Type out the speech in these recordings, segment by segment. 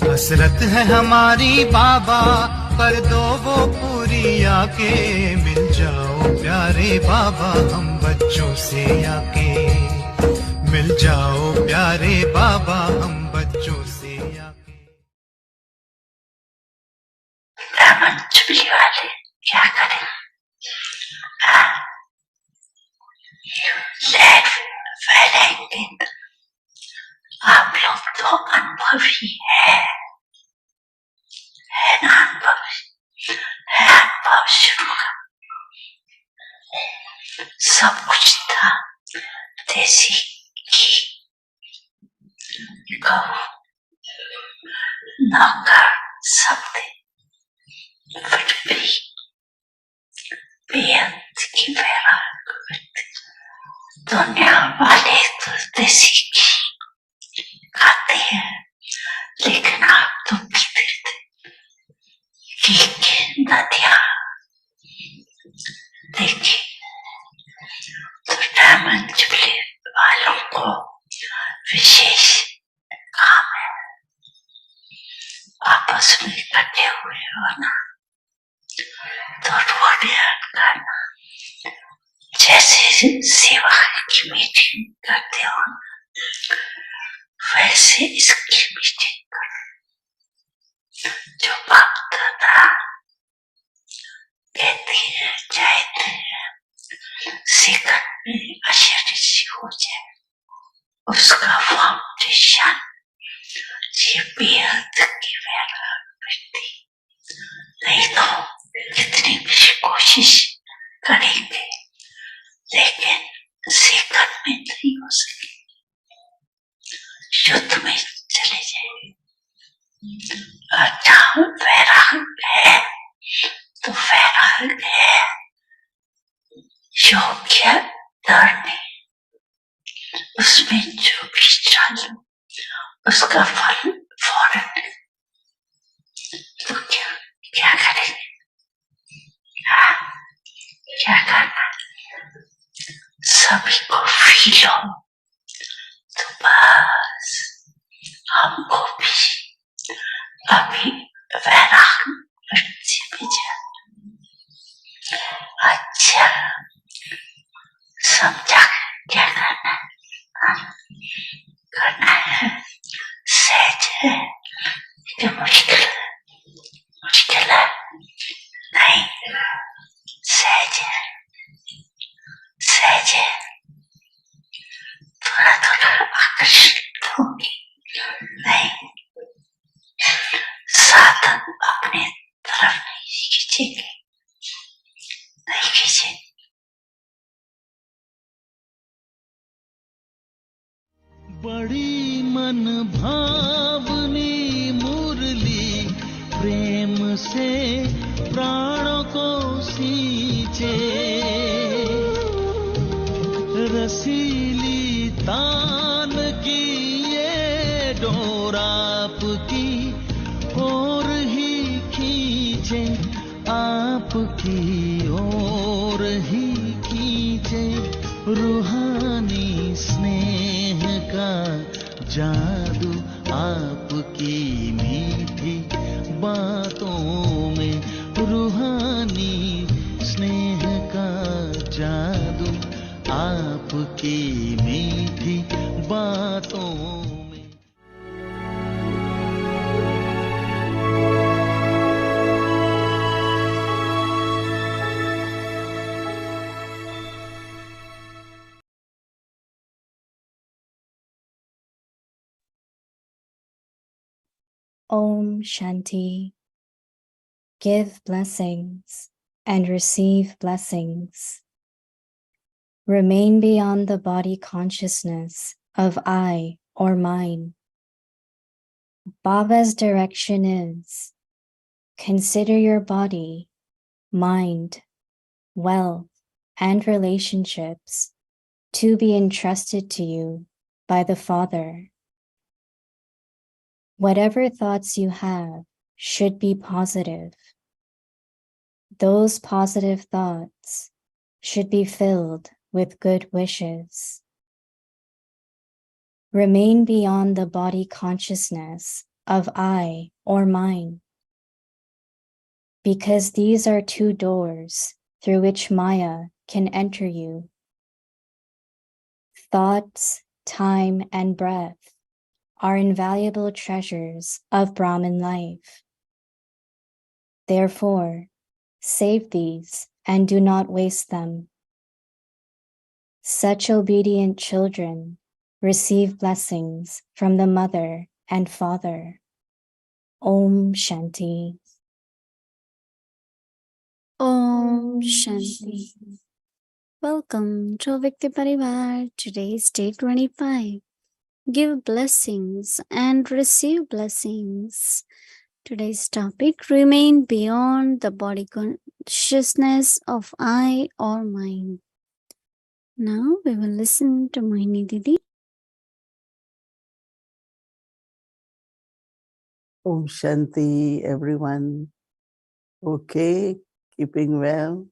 हसरत है हमारी बाबा, कर दो वो पूरी आके। मिल जाओ प्यारे बाबा हम बच्चों से आके। मिल जाओ प्यारे बाबा हम बच्चों से आके। चुगली वाले क्या करें? फैलेंगे। आप लोग तो अनुभवी है ना? अनुभव शुरू सब कुछ था। देसी घी, गऊ, नौकर सब थे। फिर भी बेअंत की वैराग करते। दुनिया वाले तो देसी घी खाते हैं, लेकिन आप तो पीते थे घी की नदियां। देखिए, तो डायमंड जुबली वालों को विशेष काम है। आपस में इकट्ठे हुए हो ना, तो रोटियां खाना। जैसे सेवा की मीटिंग करते हो वैसे इसकी मीटिंग करो। जो भक्त था कहती है चाहते हैं सेकंड में आश्चर्य हो जाए, उसका फाउंडेशन ये बेहद की वैराग करती। नहीं तो कितनी भी कोशिश करेंगे, लेकिन सेकंड में नहीं हो सके। शुद्ध में चले जाएंगे। अच्छा वैराग है तो वैराग है योग्य धर्मी, उसमें जो भी चल उसका फल फौरन। तो क्या करेंगे? क्या करना? सभी को फील हो तो बस हमको भी अभी वैराग वृत्ति में जा। अच्छा समझा क्या करना है? सहज है कि मुश्किल है? नहीं, सहज है। थोड़ा आकर्षित होगी, नहीं साधन अपने तरफ नहीं खींचेंगे। बड़ी मन भावनी मुरली प्रेम से प्राणों को सींचे। रसीली तान की ये डोर आपकी ओर ही खींचे, आपकी ओर ही खींचे। रूहानी स्नेह का जादू आपकी मीठी बातों में। रूहानी स्नेह का जादू आपकी मीठी बातों में। Om Shanti. Give blessings and receive blessings. Remain beyond the body consciousness of I or mine. Baba's direction is, consider your body, mind, wealth, and relationships to be entrusted to you by the Father. Whatever thoughts you have should be positive. Those positive thoughts should be filled with good wishes. Remain beyond the body consciousness of I or mine, because these are two doors through which Maya can enter you. Thoughts, time, and breath are invaluable treasures of Brahman life. Therefore, save these and do not waste them. Such obedient children receive blessings from the mother and father. Om Shanti. Om Shanti. Welcome to Vikti Parivar. Today is day 25. Give blessings and receive blessings. Today's topic: remain beyond the body consciousness of I or mine. Now we will listen to Mohini Didi. Om Shanti, everyone. Okay, keeping well.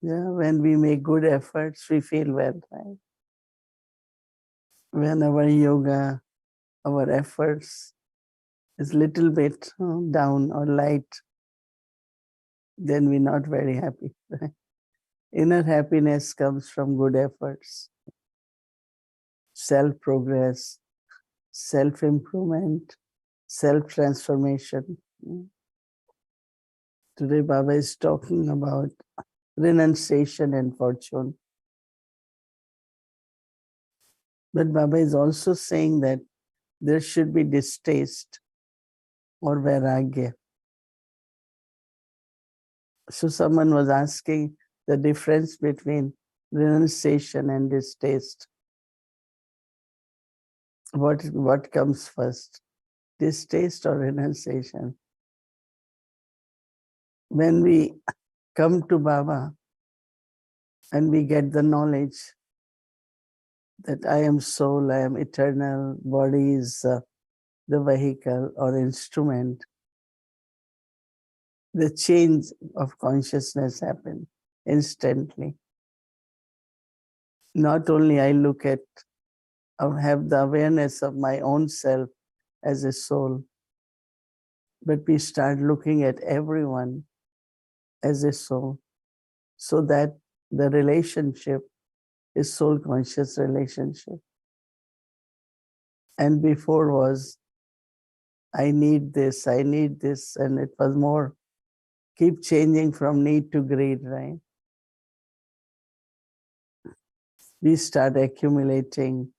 Yeah, when we make good efforts, we feel well, right? When our yoga, our efforts is little bit down or light, then we're not very happy. Right? Inner happiness comes from good efforts, self-progress, self-improvement, self-transformation. Today Baba is talking about renunciation and fortune. But Baba is also saying that there should be distaste or vairagya. So someone was asking the difference between renunciation and distaste. What comes first, distaste or renunciation? When we come to Baba and we get the knowledge that I am soul, I am eternal, body is the vehicle or instrument, the change of consciousness happens instantly. Not only I look at or have the awareness of my own self as a soul, but we start looking at everyone as a soul, so that the relationship is soul conscious relationship. And before was, I need this, and it was more, keep changing from need to greed, right? We start accumulating,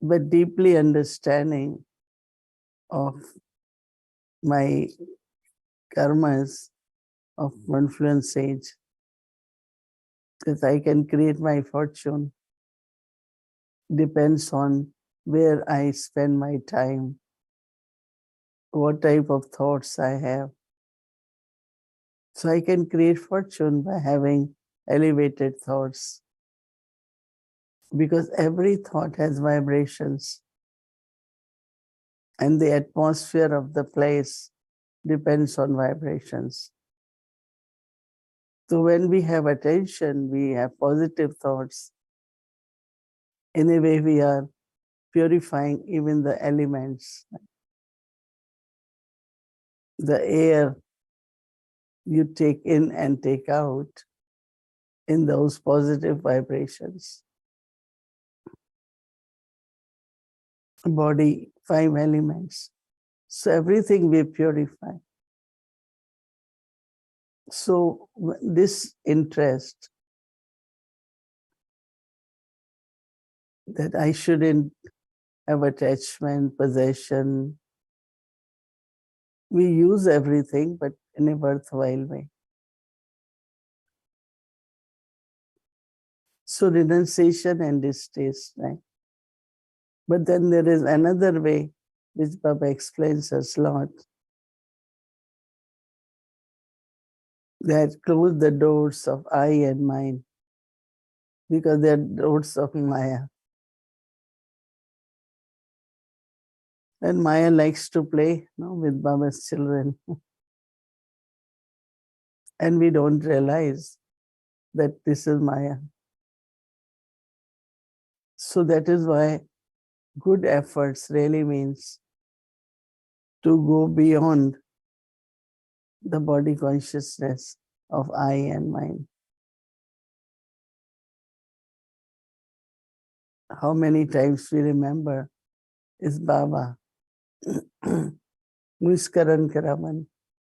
but deeply understanding of my karmas of confluence age, that I can create my fortune, depends on where I spend my time, what type of thoughts I have. So I can create fortune by having elevated thoughts, because every thought has vibrations, and the atmosphere of the place depends on vibrations. So when we have attention, we have positive thoughts. In a way, we are purifying even the elements. The air you take in and take out in those positive vibrations. Body, 5 elements. So everything we purify. So this interest that I shouldn't have attachment, possession, we use everything, but in a worthwhile way. So renunciation and distaste, right? But then there is another way, which Baba explains us a lot, that close the doors of I and mine. because they are roots of Maya. And Maya likes to play, with Baba's children. And we don't realize that this is Maya. So that is why good efforts really means to go beyond the body consciousness of I and mind. How many times we remember is Baba who is Karan Karaman.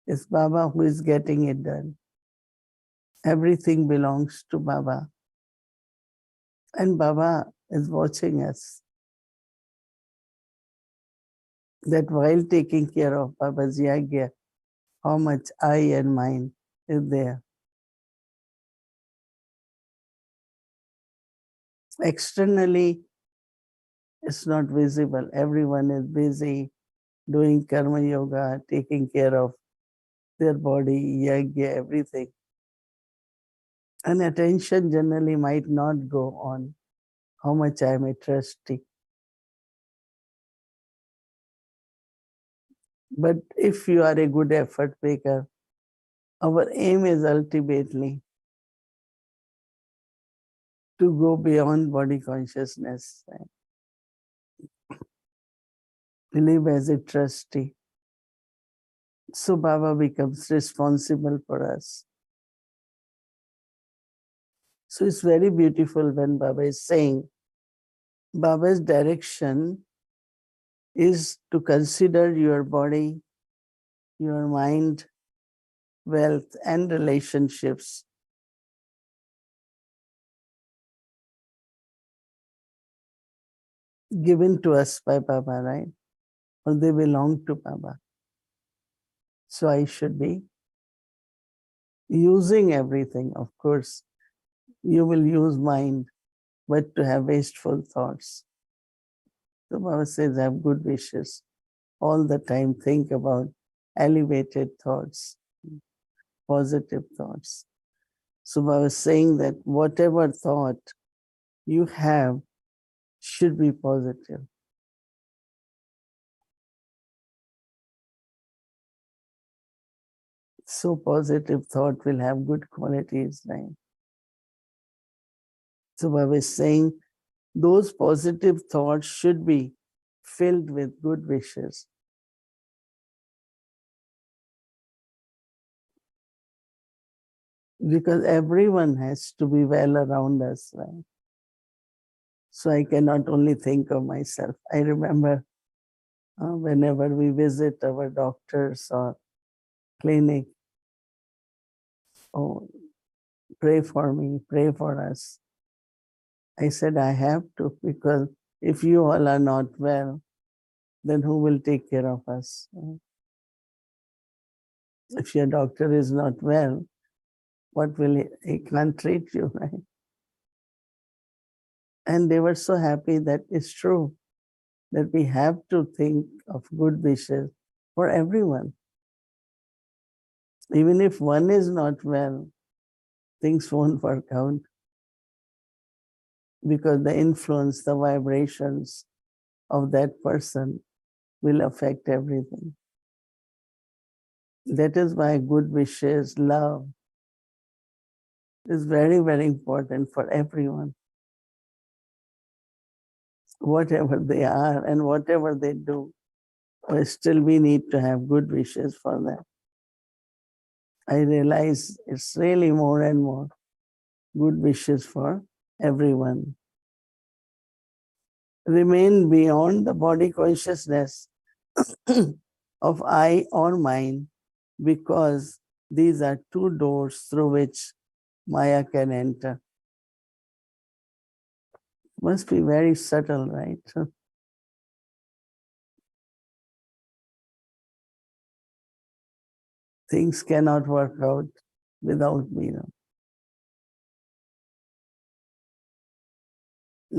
It's Baba who is getting it done. Everything belongs to Baba. And Baba is watching us. That while taking care of Baba's yagya, how much I and mind is there. Externally, it's not visible. Everyone is busy doing karma yoga, taking care of their body, yagya, everything. And attention generally might not go on how much I am a trustee. But if you are a good effort maker, our aim is ultimately to go beyond body consciousness, right? Live as a trustee. So Baba becomes responsible for us. So it's very beautiful when Baba is saying, Baba's direction is to consider your body, your mind, wealth, and relationships given to us by Baba, right? Or they belong to Baba. So I should be using everything. Of course, you will use mind, but to have wasteful thoughts. So Baba says, have good wishes. All the time think about elevated thoughts, positive thoughts. So Baba is saying that whatever thought you have should be positive. So positive thought will have good qualities, right? So Baba is saying those positive thoughts should be filled with good wishes. Because everyone has to be well around us, right? So I cannot only think of myself. I remember whenever we visit our doctors or clinic, oh, pray for me, pray for us. I said, I have to, because if you all are not well, then who will take care of us? If your doctor is not well, what will he can't treat you, right? And they were so happy that it's true that we have to think of good wishes for everyone. Even if one is not well, things won't work out because the influence, the vibrations of that person will affect everything. That is why good wishes, love is very, very important for everyone. Whatever they are and whatever they do, but still we need to have good wishes for them. I realize it's really more and more good wishes for everyone. Remain beyond the body consciousness of I or mind, because these are two doors through which Maya can enter. Must be very subtle, right? Things cannot work out without me.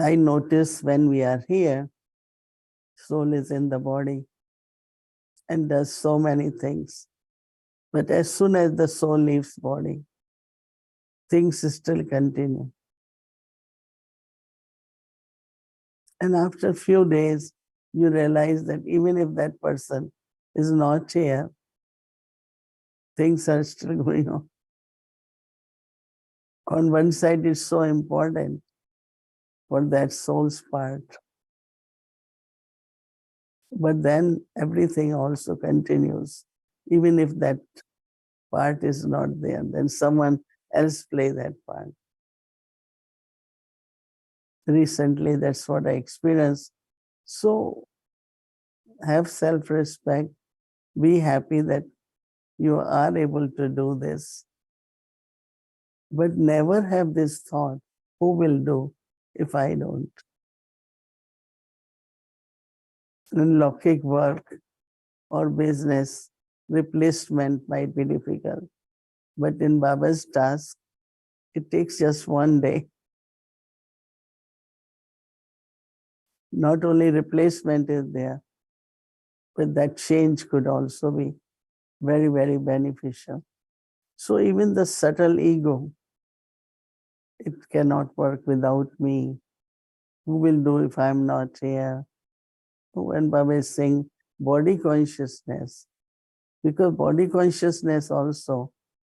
I notice when we are here, soul is in the body and does so many things. But as soon as the soul leaves body, things still continue. And after a few days, you realize that even if that person is not here, things are still going on. On one side, it's so important for that soul's part. But then everything also continues. Even if that part is not there, then someone else play that part. Recently, that's what I experienced. So have self-respect. Be happy that you are able to do this. But never have this thought, who will do if I don't? In Lokik work or business, replacement might be difficult. But in Baba's task, it takes just one day. Not only replacement is there, but that change could also be very, very beneficial. So even the subtle ego, it cannot work without me. Who will do if I'm not here? When Baba is saying body consciousness, because body consciousness also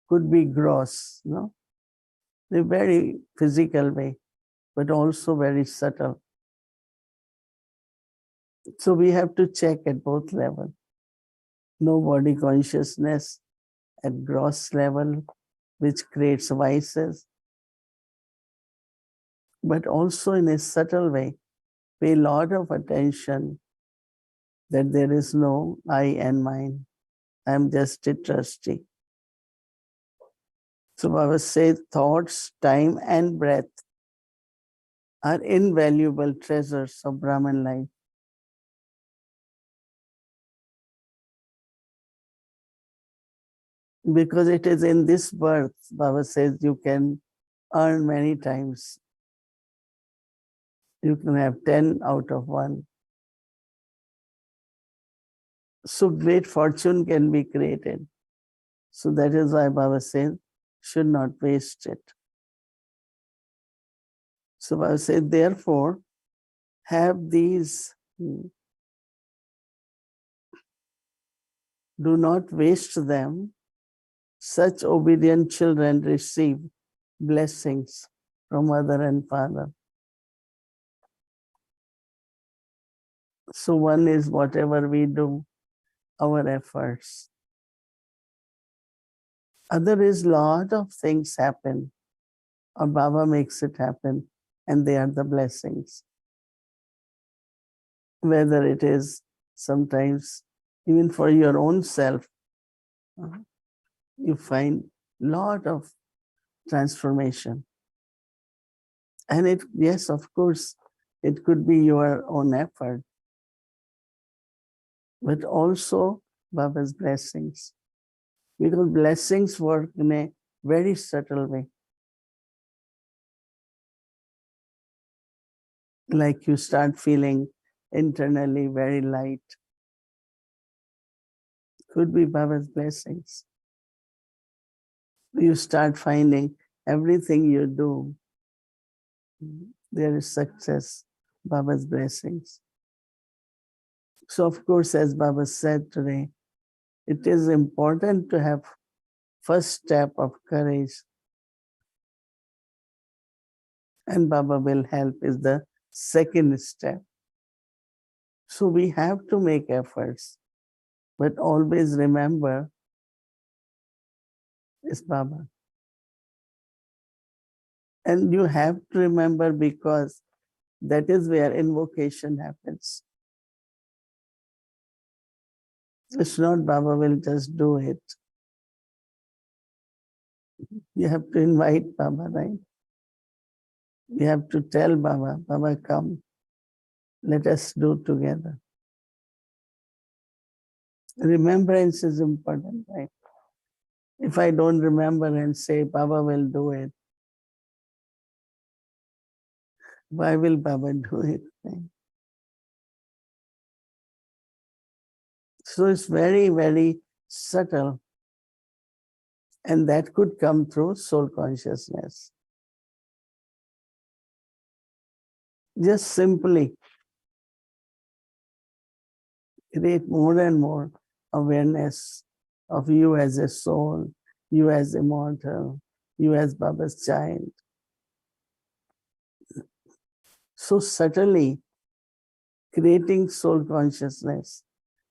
could be gross, no? In a very physical way, but also very subtle. So we have to check at both levels. No body consciousness at gross level, which creates vices, but also in a subtle way, pay a lot of attention that there is no I and mine. I'm just a trustee. So Baba says thoughts, time, and breath are invaluable treasures of Brahman life. Because it is in this birth, Baba says, you can earn many times. You can have 10 out of 1. So great fortune can be created. So that is why Baba says, should not waste it. So Baba said, therefore, have these, do not waste them. Such obedient children receive blessings from mother and father. So one is whatever we do, our efforts. Other is lot of things happen, or Baba makes it happen, and they are the blessings. Whether it is sometimes even for your own self, you find lot of transformation. And it, yes, of course, it could be your own effort, but also Baba's blessings. Because blessings work in a very subtle way. Like you start feeling internally very light. Could be Baba's blessings. You start finding everything you do, there is success, Baba's blessings. So of course, as Baba said today, it is important to have first step of courage. And Baba will help is the second step. So we have to make efforts, but always remember it's Baba. And you have to remember because that is where invocation happens. It's not Baba will just do it. You have to invite Baba, right? You have to tell Baba, Baba, come, let us do together. Remembrance is important, right? If I don't remember and say Baba will do it, why will Baba do it? Right? So it's very, very subtle. And that could come through soul consciousness. Just simply create more and more awareness of you as a soul, you as immortal, you as Baba's child. So subtly, creating soul consciousness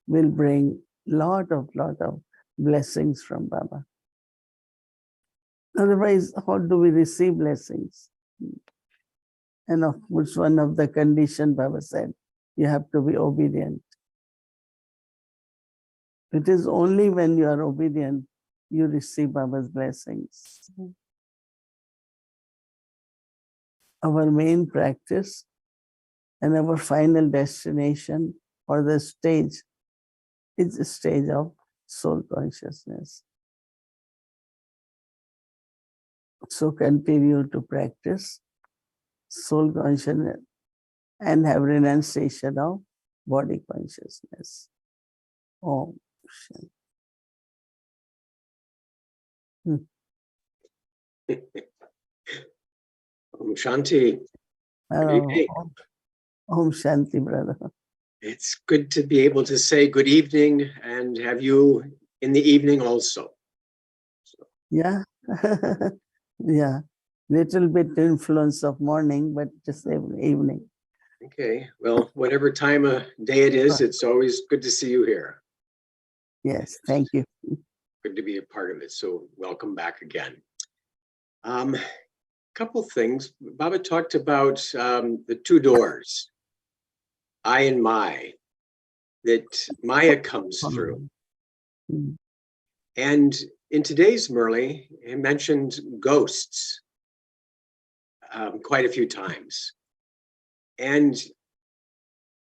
will bring lot of blessings from Baba. Otherwise, how do we receive blessings? And of course, one of the conditions Baba said, you have to be obedient. It is only when you are obedient you receive Baba's blessings. Our main practice and our final destination or the stage is the stage of soul consciousness. So continue to practice soul consciousness and have renunciation of body consciousness. Om Shanti. Om Shanti. Good evening. Om Shanti, brother. It's good to be able to say good evening and have you in the evening also. Yeah. Yeah. Little bit influence of morning, but just evening. Okay. Well, whatever time of day it is, it's always good to see you here. Yes. Thank you. Good to be a part of it. So welcome back again. Couple things. Baba talked about the two doors, I and my, that Maya comes through. And in today's Murli, he mentioned ghosts quite a few times. And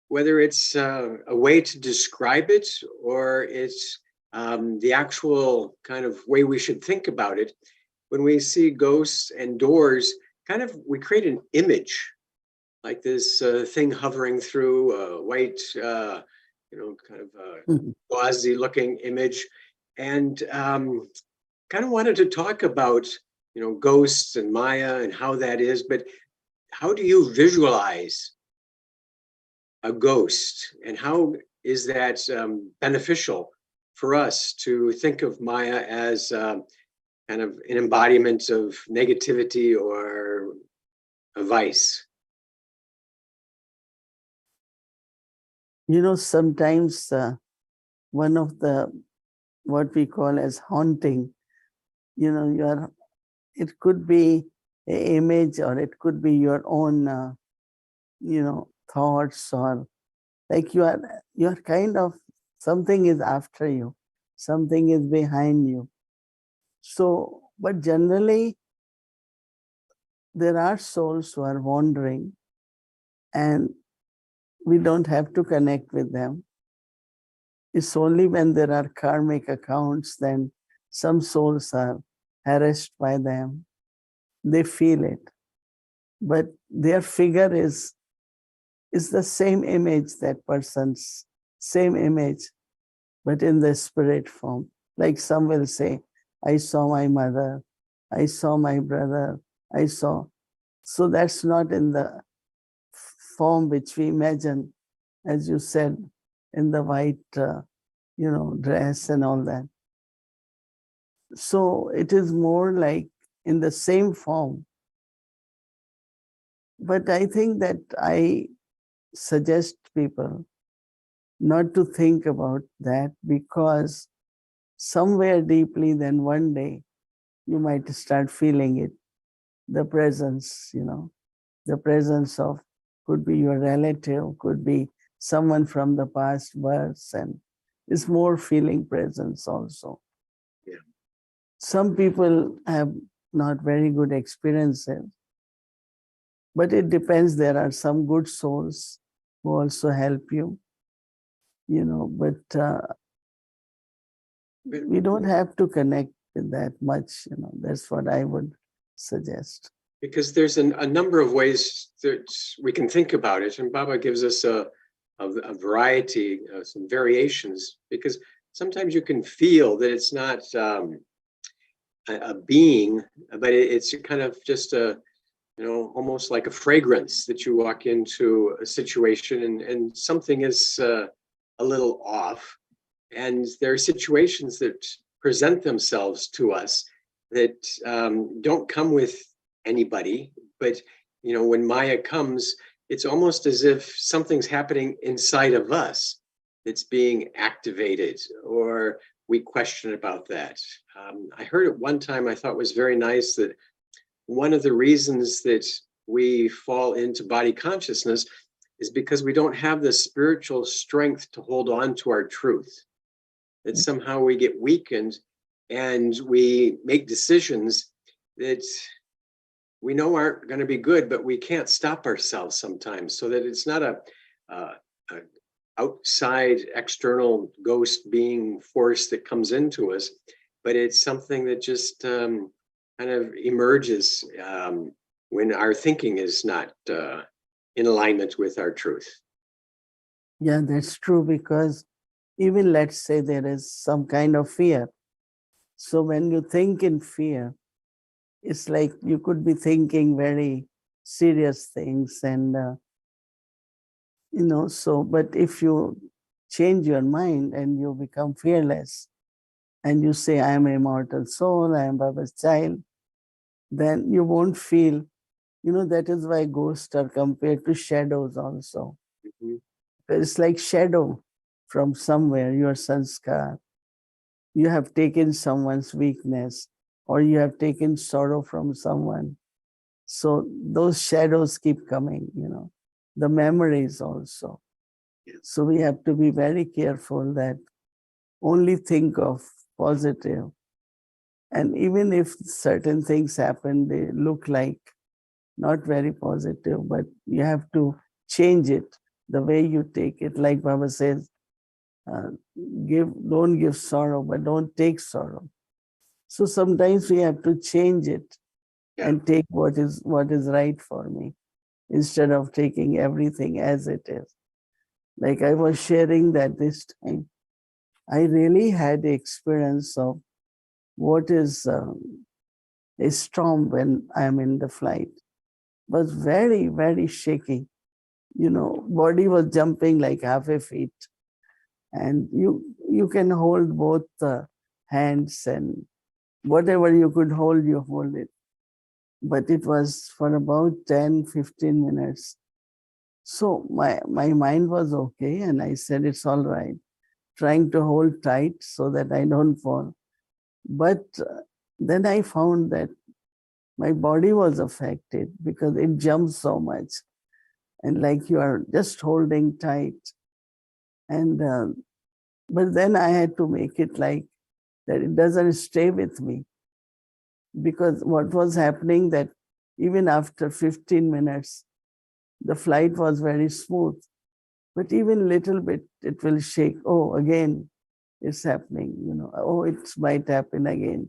whether it's a way to describe it or it's the actual kind of way we should think about it, when we see ghosts and doors, kind of we create an image, like this thing hovering through a white, kind of gauzy looking image. And kind of wanted to talk about, ghosts and Maya and how that is, but how do you visualize a ghost and how is that beneficial for us to think of Maya as kind of an embodiment of negativity or a vice? Sometimes one of the what we call as haunting, it could be an image or it could be your own, thoughts, or like you are kind of, something is after you, something is behind you. So, but generally, there are souls who are wandering and we don't have to connect with them. It's only when there are karmic accounts, then some souls are harassed by them. They feel it. But their figure is the same image, that person's same image, but in the spirit form. Like some will say, I saw my mother, I saw my brother, I saw. So that's not in the form which we imagine, as you said, in the white, dress and all that. So it is more like in the same form. But I think that I suggest people not to think about that, because somewhere deeply, then one day you might start feeling it, the presence, the presence of, could be your relative, could be someone from the past births, and is more feeling presence also. Yeah. Some people have not very good experiences, but it depends. There are some good souls who also help you, but we don't have to connect with that much, that's what I would suggest. Because there's a number of ways that we can think about it, and Baba gives us a variety, some variations, because sometimes you can feel that it's not a being, but it's kind of just almost like a fragrance that you walk into a situation and something is a little off. And there are situations that present themselves to us that don't come with anybody. But, when Maya comes, it's almost as if something's happening inside of us that's being activated, or we question about that. I heard it one time, I thought was very nice, that one of the reasons that we fall into body consciousness is because we don't have the spiritual strength to hold on to our truth. That somehow we get weakened and we make decisions that we know aren't going to be good, but we can't stop ourselves sometimes. So that it's not a outside external ghost being force that comes into us, but it's something that just kind of emerges when our thinking is not in alignment with our truth. Yeah, that's true, because even let's say there is some kind of fear. So when you think in fear, it's like you could be thinking very serious things and, so, but if you change your mind and you become fearless and you say, I am an immortal soul, I am Baba's child, then you won't feel, that is why ghosts are compared to shadows also. Mhm. It's like shadow from somewhere, your sanskar. You have taken someone's weakness, or you have taken sorrow from someone. So those shadows keep coming, the memories also. So we have to be very careful that only think of positive. And even if certain things happen, they look like not very positive, but you have to change it, the way you take it. Like Baba says, don't give sorrow, but don't take sorrow. So sometimes we have to change it and take what is right for me, instead of taking everything as it is. Like I was sharing that this time, I really had the experience of what is a storm when I'm in the flight. It was very, very shaky. Body was jumping like half a feet. And you can hold both the hands, and whatever you could hold, you hold it. But it was for about 10-15 minutes. So my mind was okay, and I said, it's all right, trying to hold tight so that I don't fall. But then I found that my body was affected because it jumps so much, and like you are just holding tight. And but then I had to make it like that it doesn't stay with me, because what was happening, that even after 15 minutes, the flight was very smooth, but even little bit, it will shake. Oh, again, it's happening, oh, it might happen again.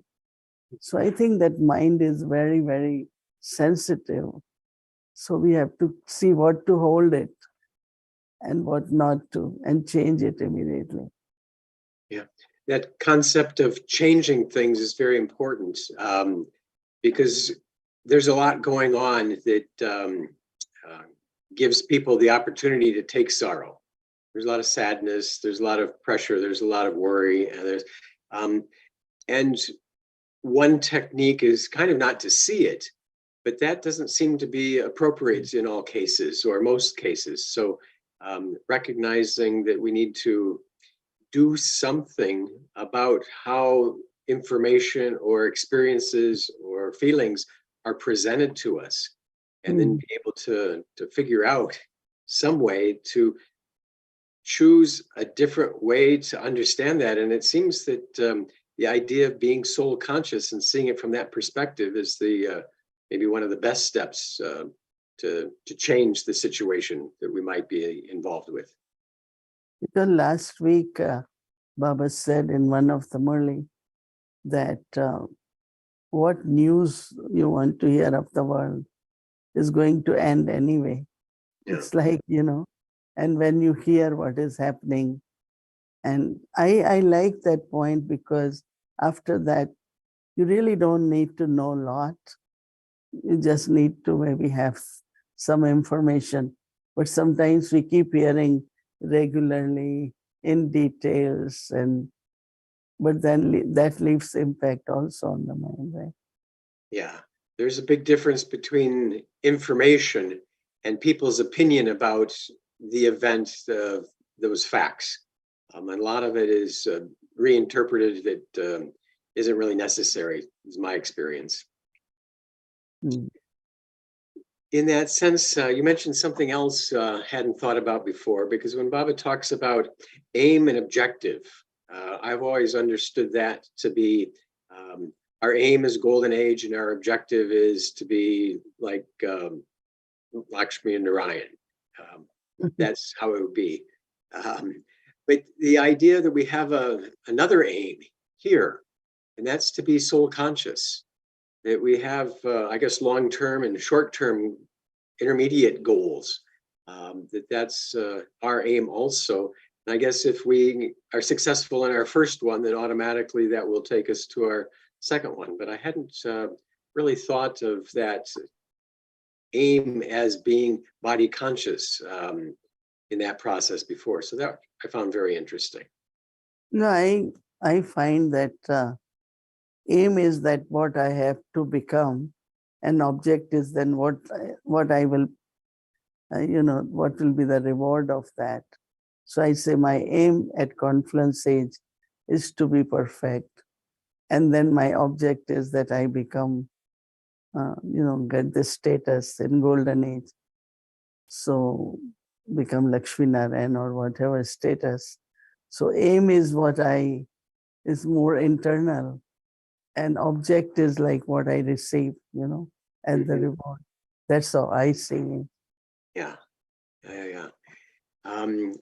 So I think that mind is very, very sensitive. So we have to see what to hold it and what not to, and change it immediately. Yeah, that concept of changing things is very important, because there's a lot going on that gives people the opportunity to take sorrow. There's a lot of sadness, there's a lot of pressure, there's a lot of worry, and one technique is kind of not to see it, but that doesn't seem to be appropriate in all cases or most cases. So recognizing that we need to do something about how information or experiences or feelings are presented to us, and then be able to figure out some way to choose a different way to understand that. And it seems that the idea of being soul conscious and seeing it from that perspective is the maybe one of the best steps to change the situation that we might be involved with. Because last week, Baba said in one of the Murli that what news you want to hear of the world is going to end anyway. Yeah. It's like, and when you hear what is happening, and I like that point, because after that, you really don't need to know a lot. You just need to maybe have some information. But sometimes we keep hearing regularly in details, but then that leaves impact also on the mind, right? Yeah, there's a big difference between information and people's opinion about the event, those facts. And a lot of it is reinterpreted that isn't really necessary, is my experience. Mm. In that sense, you mentioned something else hadn't thought about before, because when Baba talks about aim and objective, I've always understood that to be our aim is golden age and our objective is to be like Lakshmi and Narayan. That's how it would be. But the idea that we have another aim here, and that's to be soul conscious, that we have, I guess, long-term and short-term intermediate goals, that's our aim also. And I guess if we are successful in our first one, then automatically that will take us to our second one. But I hadn't really thought of that aim as being body conscious in that process before. So that I found very interesting. No, I find that aim is that what I have to become, and object is then what I will, what will be the reward of that. So I say my aim at confluence age is to be perfect, and then my object is that I become, get this status in golden age. So become Lakshmi Narayan or whatever status. So aim is is more internal, and object is like what I receive, as the reward. That's how I see it. Yeah.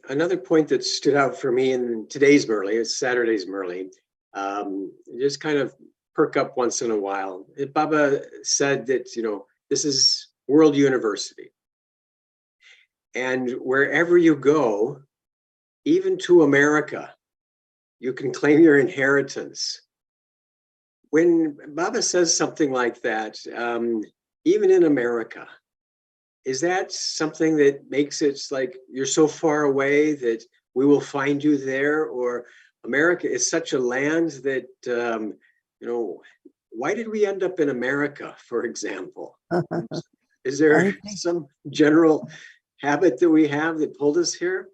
Another point that stood out for me in today's Murli, it's Saturday's Murli, just kind of perk up once in a while. Baba said that, this is World University. And wherever you go, even to America, you can claim your inheritance. When Baba says something like that, even in America, is that something that makes it like you're so far away that we will find you there? Or America is such a land that, why did we end up in America, for example? Is there some general habit that we have that pulled us here?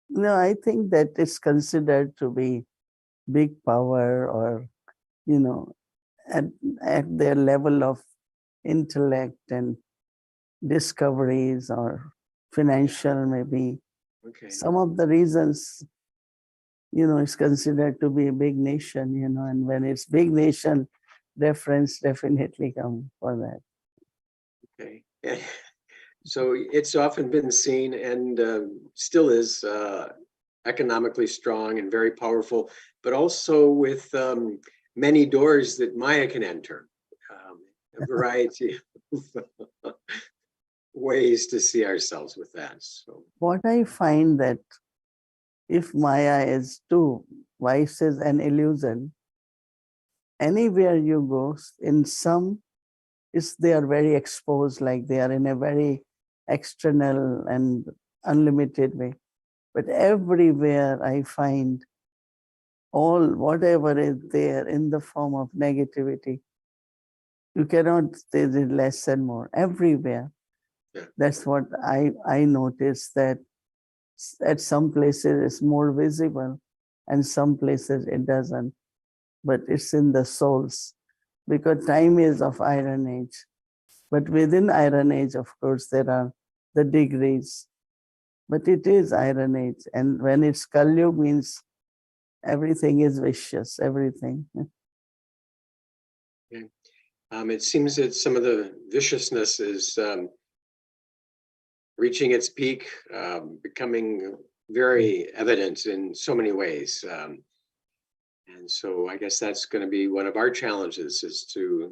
No, I think that it's considered to be big power, or, at their level of intellect and discoveries, or financial maybe. Okay. Some of the reasons, it's considered to be a big nation, and when it's big nation, reference definitely come for that. Okay. So it's often been seen, and still is, economically strong and very powerful, but also with many doors that Maya can enter, a variety of ways to see ourselves with that. So What I find that if Maya is too, vice is an illusion, anywhere you go, in some, they are very exposed, like they are in a very external and unlimited way. But everywhere I find whatever is there in the form of negativity, you cannot say the less and more, everywhere. Yeah. That's what I noticed, that at some places it's more visible and some places it doesn't. But it's in the souls, because time is of Iron Age. But within Iron Age, of course, there are the degrees. But it is Iron Age. And when it's Kali Yuga, means everything is vicious, everything. okay. It seems that some of the viciousness is reaching its peak, becoming very evident in so many ways. And so I guess that's going to be one of our challenges, is to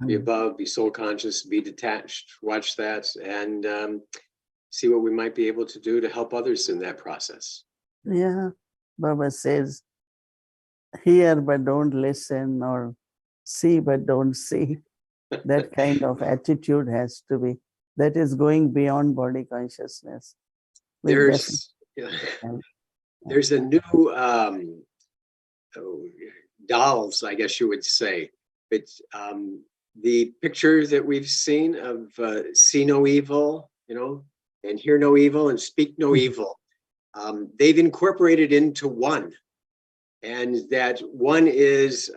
be above, be soul conscious, be detached, watch that, and see what we might be able to do to help others in that process. Yeah, Baba says, hear but don't listen, or see but don't see. That kind of attitude has to be, that is going beyond body consciousness. There's, There's a new oh, dolls, I guess you would say. It's the pictures that we've seen of see no evil, and hear no evil and speak no evil. They've incorporated into one. And that one is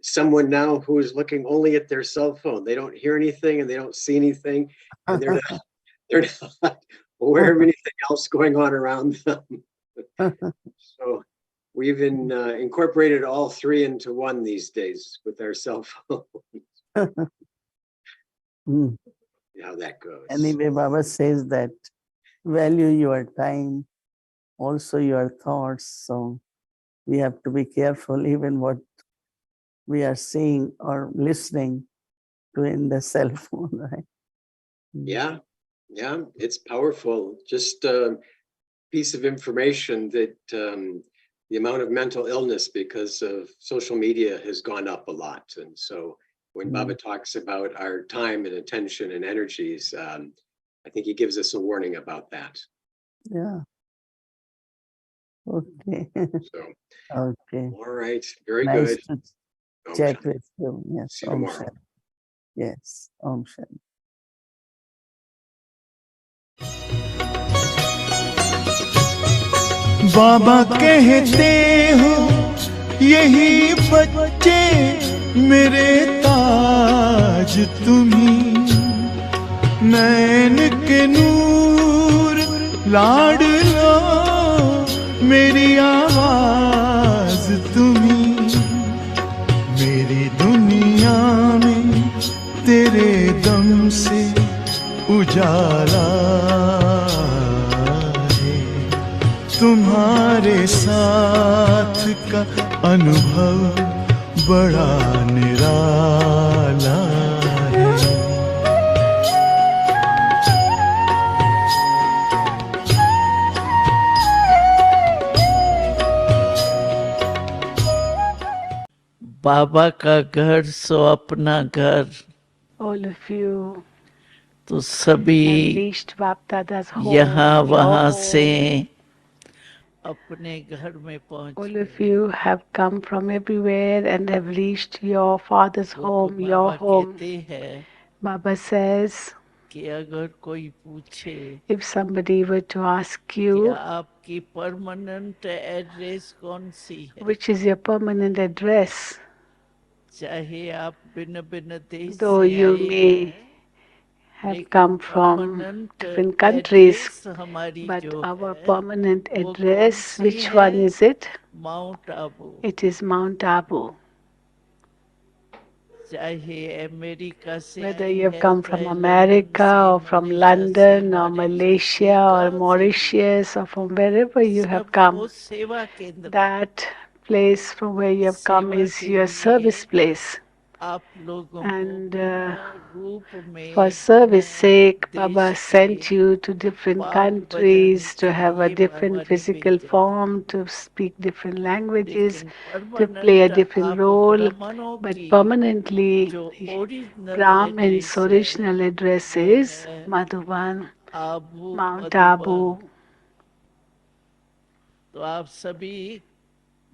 someone now who is looking only at their cell phone. They don't hear anything and they don't see anything, and they're not aware of anything else going on around them. So we've incorporated all three into one these days with our cell phone. How that goes. Anyway, Baba says that value your time, also your thoughts. So we have to be careful even what we are seeing or listening to in the cell phone, right? Yeah, it's powerful. Just a piece of information that the amount of mental illness because of social media has gone up a lot. And so when Baba talks about our time and attention and energies, I think he gives us a warning about that. Yeah. Okay. So, Okay. all right. Very Nice good. to chat with you. Yes. See you Om tomorrow. Shanti. Yes. Om Shanti. बाबा कहते हो यही बच्चे मेरे ताज तुम्ही नैन के नूर लाडलो मेरी आवाज तुम्ही मेरी दुनिया में तेरे दम से उजाला है तुम्हारे साथ का अनुभव बड़ा निराला है बाबा का घर सो अपना घर. All of you तो have सभी reached Bapdada's home, यहाँ your वहाँ home. से अपने घर में पहुंच All गए. of you have come from everywhere and have reached your father's वो home, तो your बाबा home. कहते हैं Baba says, कि अगर कोई पूछे if somebody were to ask कि you, आपकी परमानेंट एड्रेस कौन सी है, which is your permanent address, चाहे आप भिन्न भिन्न देश though से you आए may हैं, have लेकिन come from permanent different countries, address हमारी but जो our है permanent वो कौन address, सी which है? one is it? Mount Abu. It is Mount Abu. चाहे अमेरिका से Whether आए you have हैं, come from चाहे लंदन America से, or from मलेशिया से, London or मॉरिशस से, Malaysia or कहाँ से भी, Mauritius or from wherever you have सब वो come, सेवा केंद्र है. that place from where you have come सेवा is के your service लिए place. आप लोगों को And भिन्न रूप for में, service भिन्न sake, देश Baba sent के you to different पाठ बजाने countries के to have a लिए different बाबा ने physical भेजा. form, to speak different languages, लेकिन to play a permanent different आप role. ब्राह्मणों But की permanently, जो the ओरिजिनल Brahmin's एड्रेस है original address वो is है Madhuban, Abu Mount Madhuban. Abu. तो आप सभी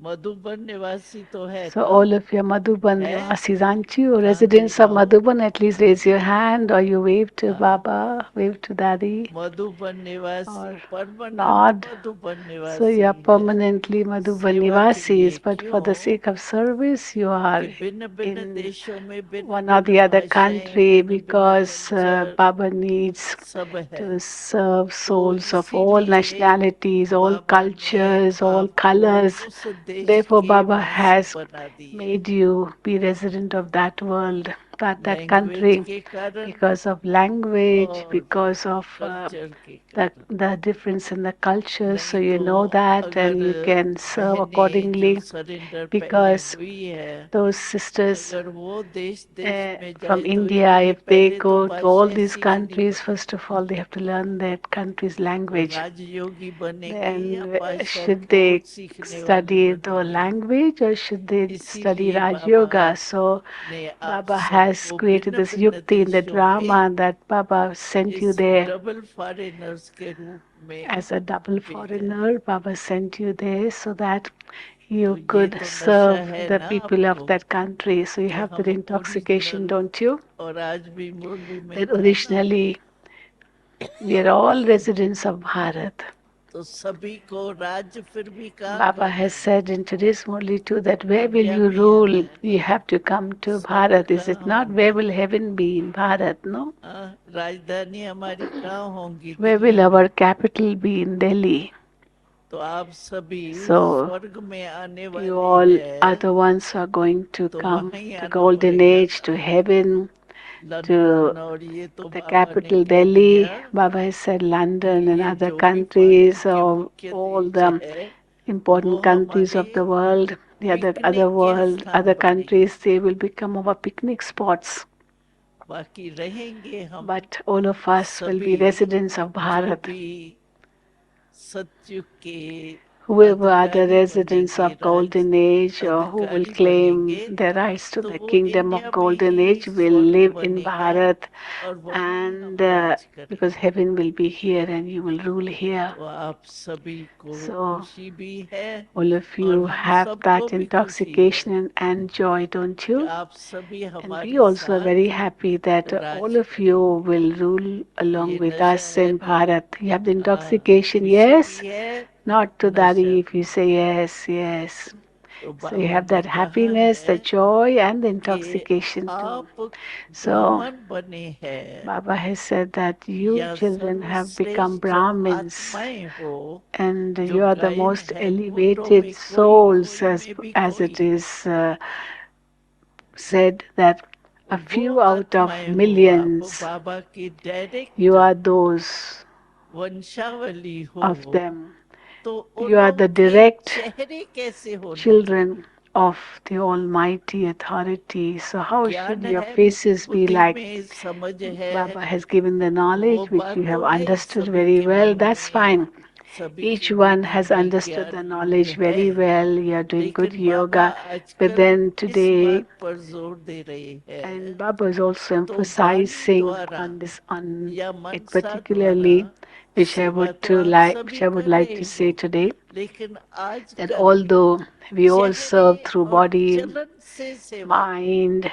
मधुबन निवासी तो है So ना? all of your Madhuban है? Nivasis, aren't you? हाथ Residents of उठाओ. Madhuban, at least raise your hand or you wave to Baba, wave to Daddy Madhuban निवासी, or permanent nod. Madhuban So you निवासी are है. permanently Madhuban सेवा के लिए Nivasis, but for the क्यों sake of service, you are कि भिन्न भिन्न in देशों में भिन्न one or भिन्न the other भाषाएं, country भिन्न भिन्न because कल्चर Baba needs सब है. to serve तो souls of all इसीलिए nationalities, all बाबा ने cultures, all आपको colors. उस देश Therefore, के Baba वासी has बना दिए. made you be resident of that world, that language country, के कारण because of language, और because of कल्चर के the, कारण. the difference in the culture. So नहीं you तो know that and you अगर can serve बहनें जो accordingly सरेंडर पहले because हुई है, those sisters अगर वो देश देश में from जाए तो India, इनकी if they पहले तो go to all भाषाएं these सीखनी countries, first पड़ेगी. of all, they have to learn that country's तो language. राजयोगी बनेंगे या Then भाषा should को they सीखने वाले study the बनेंगे. language or should they study इसीलिए Raj बाबा Yoga? So ने आप Baba has has वो created भिन्न this भिन्न yukti in the देशों drama में that Baba sent you इस there डबल फॉरेनर्स के रूप में as a double भेजा। foreigner. Baba sent you there so that तो you ये could तो नशा serve है the ना people of आपको that country. So you कि have that हम intoxication, ओरिजिनल, don't you? और आज भी मुरली में That था ना, originally we are all residents of Bharat. तो सभी को राज्य फिर भी कहाँ Baba करना has है? said in today's Murli too that where will India you में आना rule? है। You have to come to स्वर्ग Bharat. Is it कहाँ not? होंगे? Where will heaven be in Bharat? No? राजधानी हमारी कहाँ होंगी? Where दिल्ली will our में। capital be in Delhi? तो आप सभी So स्वर्ग में आने you वाले all are हैं, the ones who are going to तो come वहीं to आना golden पड़ेगा age, to ना। heaven, लंदन to और ये तो the बाबा ने capital कह दिया Delhi. Baba has said कि London and ये other जो भी फॉरेन countries, के or मुख्य all देश the है, वो important countries हमारे of the world, the other picnic के world, स्थान other बनेंगे। countries, they will become our picnic spots. बाकी रहेंगे हम But all of us will be सभी residents of जो Bharat. भी सतयुग के Whoever are the अधिकारी residents बनेंगे, of golden age or who will अधिकारी claim बनेंगे, their rights to तो the वो kingdom इंडिया of में golden ही age will स्वर्ग live in बनेगा Bharat, और वहीं and हम राज करेंगे। because heaven will be here and you will rule here. तो आप सभी को So खुशी भी है all of और you हम have सबको that भी खुशी है intoxication and joy, don't कि you? आप सभी And we हमारे also are very साथ happy that Raj all of you करेंगे। will rule along ये with नशा us है in ना, Bharat. You have the intoxication, खुशी yes? भी है, Not to नशा Dari if भी। you say yes, yes. तो So you बाबा have ने that कहा happiness, the है joy, and the कि intoxication too. आप So ब्राह्मण बने हैं Baba has said that you या children have become सर्वश्रेष्ठ Brahmins, आत्माएं हो, and जो you are the गायन most है मुद्रों elevated में कोई souls, कोई में भी as कोई, it is said that a वो few out of आत्माएं हो आप millions, बाबा की you डायरेक्ट are those वंशावली हो, of them. तो You उन are लोगों the के direct चेहरे कैसे होने चाहिए? children of the Almighty Authority. So how should ज्ञान your है, faces be बुद्धि like? में समझ है, Baba has given the वो knowledge which you बात have तो है understood सभी very के well. मन That's में, fine. सभी Each की one बुद्धि has में understood the ज्ञान रूप knowledge है, very well. You are doing good लेकिन बाबा yoga. But आजकल then इस today, बात पर जोर दे रहे and हैं, Baba is also तो वाणी emphasizing द्वारा on this, on या it मनसा द्वारा particularly, सेवा तो आप which सभी I would कर like रहे to हो, say today, लेकिन that आजकल although we all चेहरे serve through और body, चलन से सेवा, mind,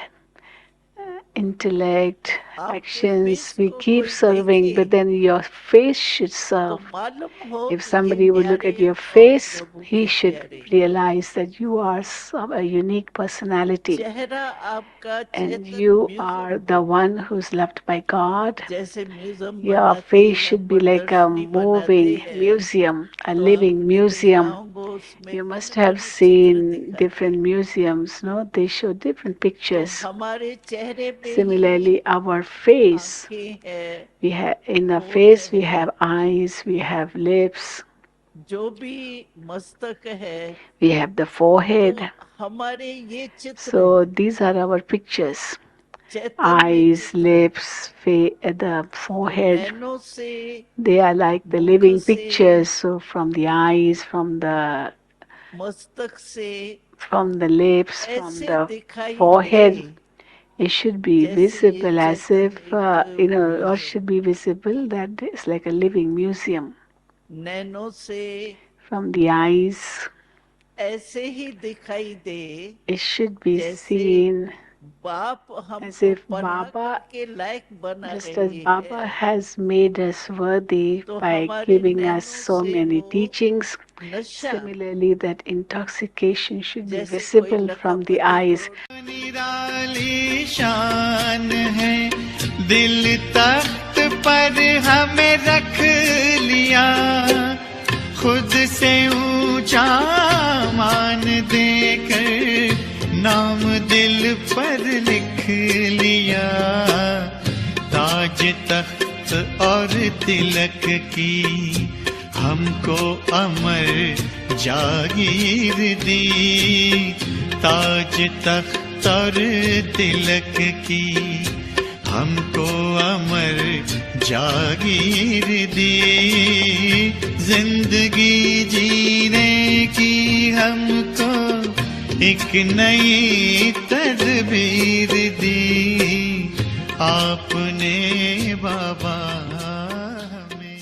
intellect, आपके फेस actions, we को keep कोई serving, देखे but then your face should तो serve. मालूम हो If कि ये somebody would look न्यारे at your और face, प्रभु he के should प्यारे। realize that you are a unique personality चेहरा आपका and Chetan you museum are the हो, one who's loved by God. जैसे म्यूजियम Your बनाते face या should be like a प्रदर्शनी बनाते moving हैं, museum, a तो living आपने देखा museum. होगा उसमें You must भिन्न have भिन्न चित्र seen दिखाते different हैं। museums, no? They show different तो pictures. हमारे चेहरे पे ही Similarly, our face, आंखें हैं, we have in the होठ face we है, have eyes, we have lips, जो भी मस्तक है, we have the तो forehead. हमारे ये चित्र So हैं, these are our pictures: Chaitanya eyes, चित्र हैं। lips, the तो forehead. नैनों से, They are like the मुख living से, pictures. So from the eyes, मस्तक से from the lips, from ऐसे the दिखाई forehead, they it should be जैसे ये visible as चैतन if एक or म्यूजियम should हो। be visible that it's like a living museum. नैनों से From the eyes, ऐसे ही दिखाई दे it should be जैसे seen बाप as हमको if पढ़ा Baba, करके लायक बना just as रहे Baba हैं, has made us worthy तो by हमारे giving us नैनों so से many वो teachings, नशा, similarly that intoxication should be जैसे कोई visible from the लखापति eyes. Crore निराली शान है, दिल तख्त पर हमें रख लिया, खुद से ऊंचा मान देकर नाम दिल पर लिख लिया। ताज तख्त और तिलक की हमको अमर जागीर दी, ताज तख्त और तिलक की हमको अमर जागीर दी, जिंदगी जीने की हमको एक नई तदबीर दी। आपने बाबा हमें।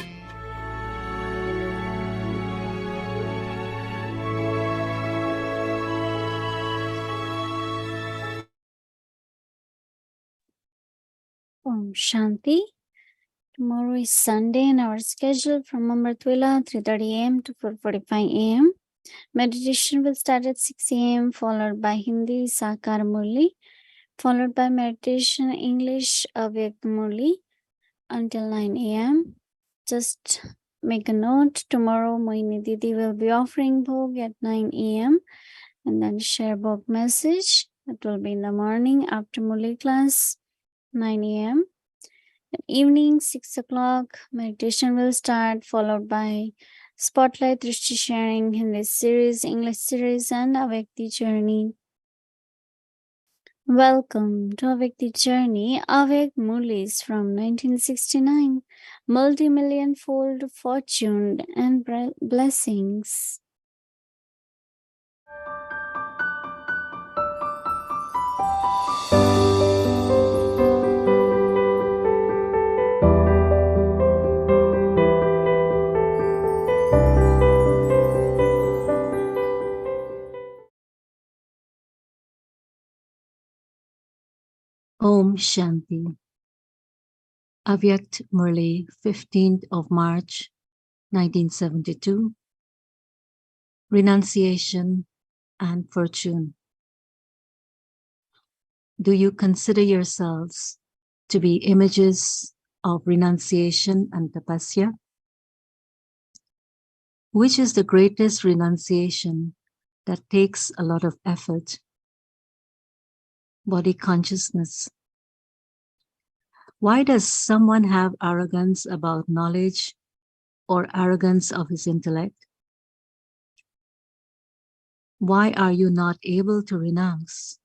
Om Shanti. Tomorrow is Sunday and our schedule from Amritwila 3:30 a.m. to 4:45 a.m. Meditation will start at 6 a.m. followed by Hindi Sakar Murli, followed by meditation English Avyakt Murli until 9 a.m. Just make a note, tomorrow Mohini Didi will be offering Bhog at 9 a.m. and then share Bhog message. That will be in the morning after Murli class, 9 a.m. Evening 6 o'clock, meditation will start, followed by Spotlight Drishti sharing, Hindi series, English series, and Avyakti journey. Welcome to Avyakti journey. Avyak Murlis from 1969. Multi-million fold fortune and blessings. Om Shanti. Avyakt Murli, 15th of March, 1972. Renunciation and Fortune. Do you consider yourselves to be images of renunciation and tapasya? Which is the greatest renunciation that takes a lot of effort? Body consciousness. Why does someone have arrogance about knowledge or arrogance of his intellect? Why are you not able to renounce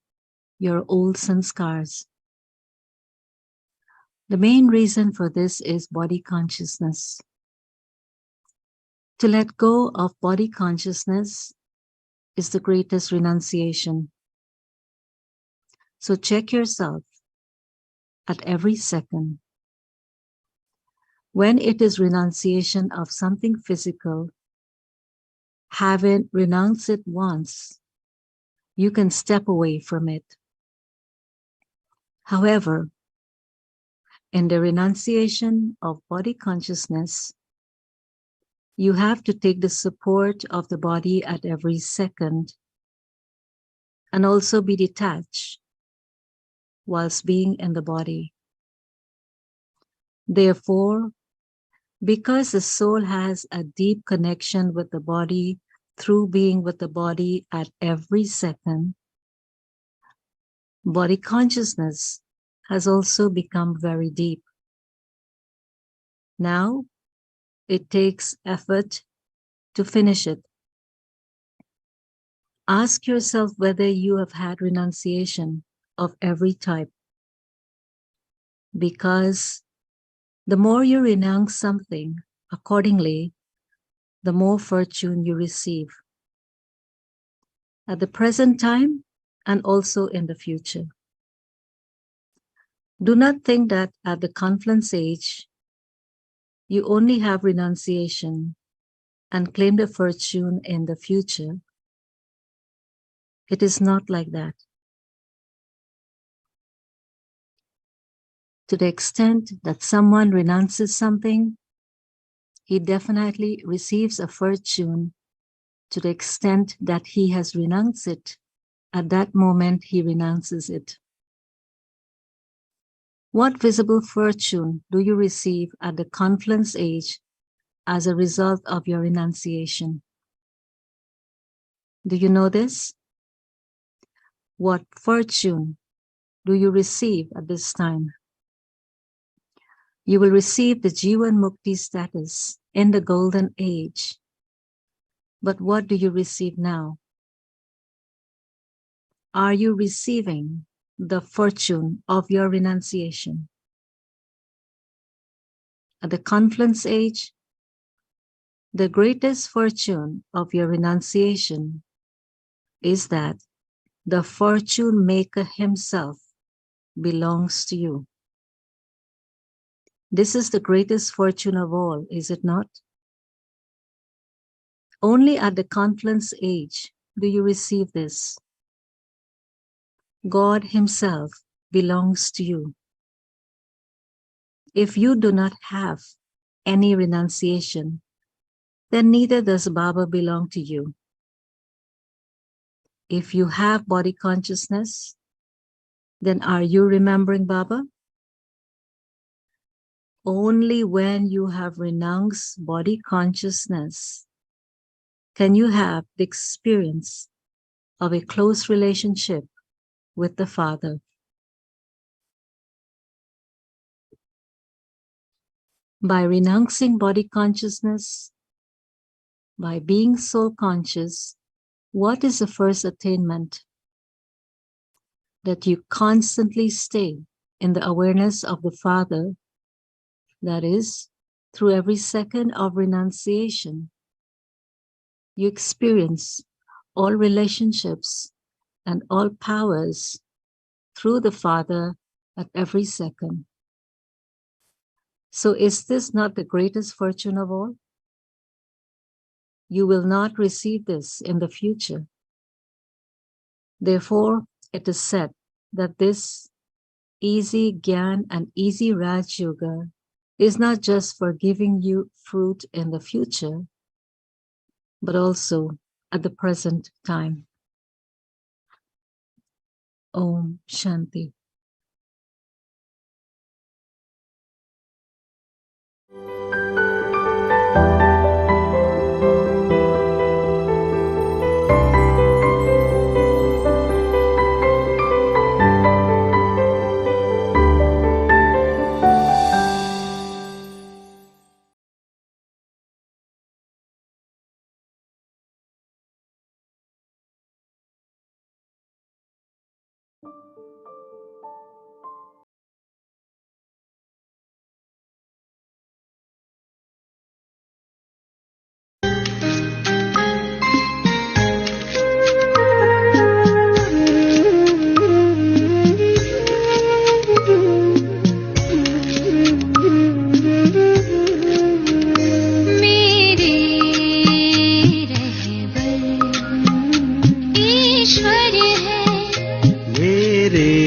your old sanskars? The main reason for this is body consciousness. To let go of body consciousness is the greatest renunciation. So check yourself at every second. When it is renunciation of something physical, having renounced it once, you can step away from it. However, in the renunciation of body consciousness, you have to take the support of the body at every second and also be detached whilst being in the body. Therefore, because the soul has a deep connection with the body through being with the body at every second, body consciousness has also become very deep. Now, it takes effort to finish it. Ask yourself whether you have had renunciation of every type. Because the more you renounce something, accordingly, the more fortune you receive. At the present time and also in the future. Do not think that at the confluence age, you only have renunciation and claim the fortune in the future. It is not like that. To the extent that someone renounces something, he definitely receives a fortune to the extent that he has renounced it. At that moment, he renounces it. What visible fortune do you receive at the confluence age as a result of your renunciation? Do you know this? What fortune do you receive at this time? You will receive the Jivan Mukti status in the golden age. But what do you receive now? Are you receiving the fortune of your renunciation? At the confluence age, the greatest fortune of your renunciation is that the fortune maker himself belongs to you. This is the greatest fortune of all, is it not? Only at the confluence age do you receive this. God Himself belongs to you. If you do not have any renunciation, then neither does Baba belong to you. If you have body consciousness, then are you remembering Baba? Only when you have renounced body consciousness can you have the experience of a close relationship with the Father. By renouncing body consciousness, by being soul conscious, what is the first attainment? That you constantly stay in the awareness of the Father, that is, through every second of renunciation, you experience all relationships and all powers through the Father at every second. So is this not the greatest fortune of all? You will not receive this in the future. Therefore, it is said that this easy Gyan and easy Raj Yoga is not just for giving you fruit in the future, but also at the present time. Om Shanti. मेरे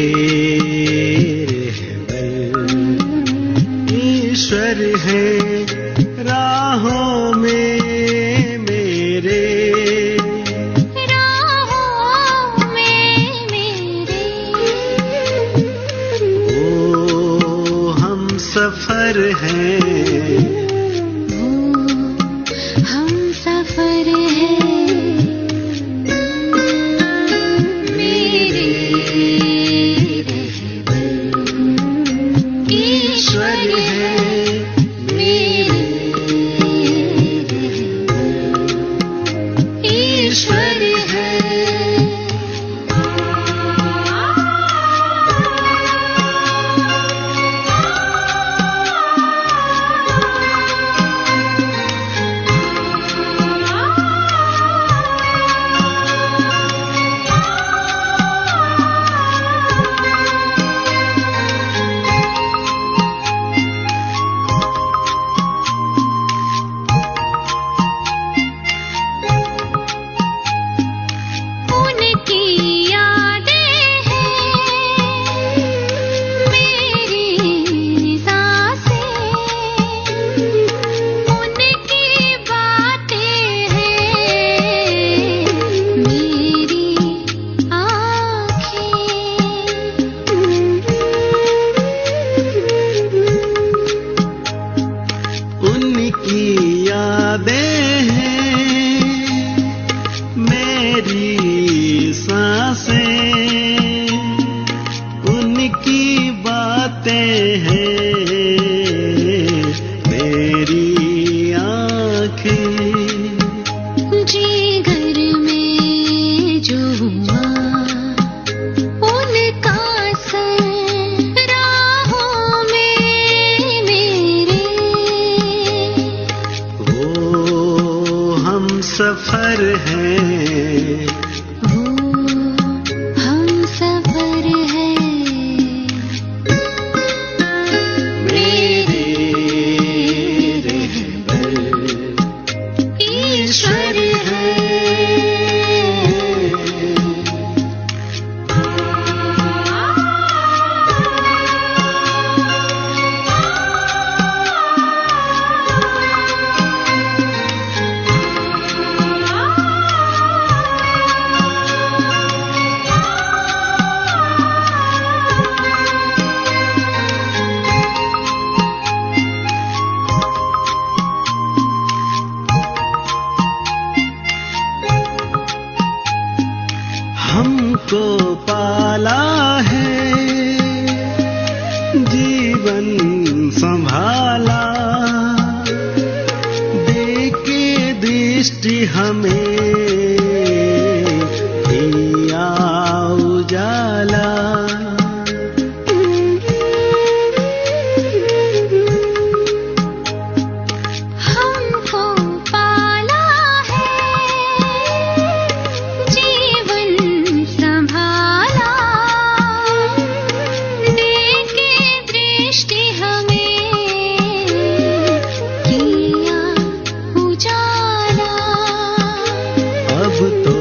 दृष्टि हमें दिया उजाला। हमको पाला है, जीवन संभाला, देके दृष्टि हमें किया उजाला। अब तो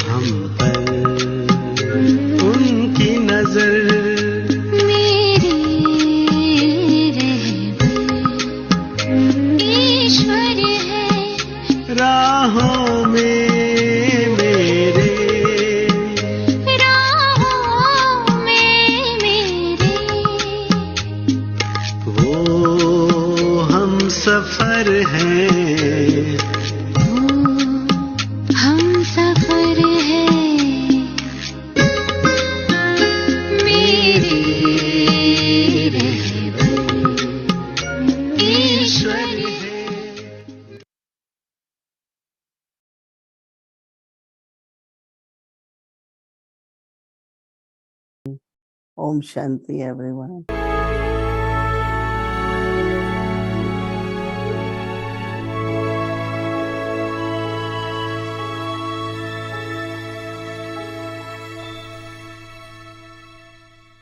हम पर उनकी नजर मेरे रहबर ईश्वर है, राहों में मेरे, राहों में मेरे। वो हम सफर हैं, हम सफर है, मेरे रहबर ईश्वर है। Om Shanti everyone.